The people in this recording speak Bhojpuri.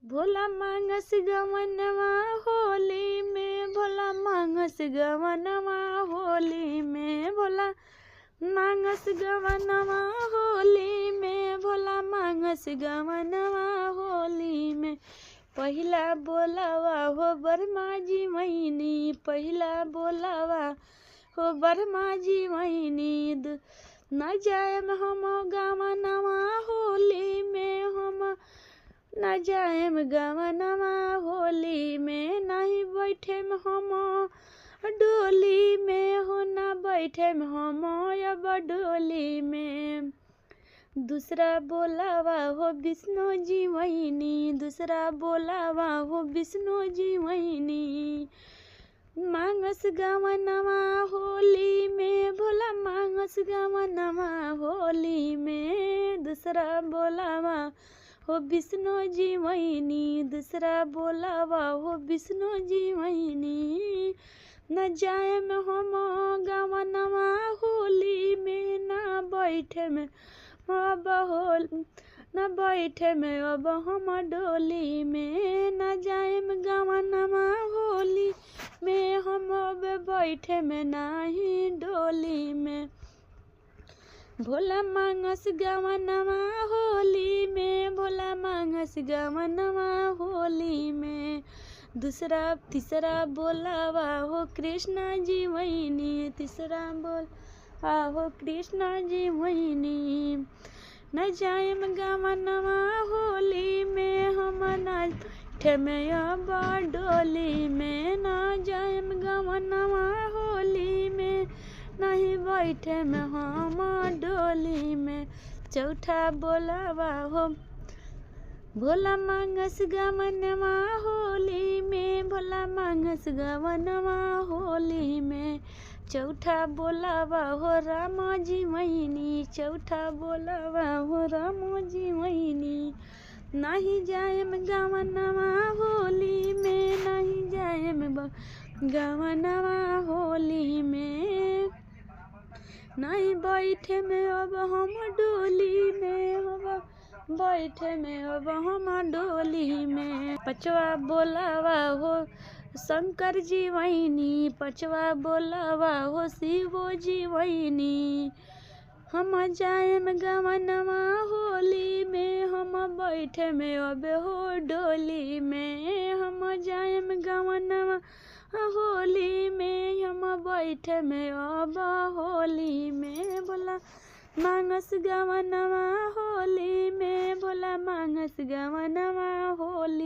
भोला मांगस गवनवा होली में, भोला मांगस गवनवा होली में, भोला मांगस गवनवा होली में, भोला मांगस गवनवा होली में। पहिला बोलावा हो बरमा जी मैनी, पहिला बोलावा हो बरमा जी मैनी। न जायम हम गवनवा होली में, हम न जायम गवनवा होली में। नहीं बैठे हम डोली में हो, न बैठे हम अब डोली में। दूसरा बोलावा हो विष्णु जी वहीनी, दूसरा बोलावा हो विष्णु जी वहीनी। मांगस गवनवा होली में, भोला मांगस गवनवा होली में। दूसरा बोलावा हो विष्णु जी वहीनी, दूसरा बोलावा हो विष्णु जी वहीनी। न जायम हम गवनवा होली में, न बैठे में अब न बैठे में अब हम डोली में। न जायम गवनवा होली में, हम अब बैठे में नहीं डोली में। भोला मांगस गवनवा होली में, भोला मांगस गवनवा होली में। दूसरा तीसरा बोलावा हो कृष्णा जी वहीनी, तीसरा बोलावा हो कृष्णा जी वहीनी। न जायम गवनवा होली में, हम न बैठे में अब डोली में। न जायम गवनवा होली में, नहीं बैठे में हम डोली में। चौथा बोलावा हो भोला मांगस गवनवा होली में, भोला मांगस गवनवा होली में। चौथा बोलावा हो राम जी वहीनी, चौथा बोलावा हो राम जी वहीनी। नहीं जायम गवनवा होली में, नहीं जायम गवनवा होली में। नहीं बैठे में अब हम डोली में, अब बैठे में अब हम डोली में। पचवा बोलावा हो शंकर जी वहीनी, पचवा बोलावा हो शिवो जी वहीनी। हम जायम गवनवा होली में, हम बैठे में अब हो डोली में। हम जायम गवनवा होली में, हम बैठे में अब होली में। भोला मांगस गवनवा होली में, भोला मांगस गवनवा होली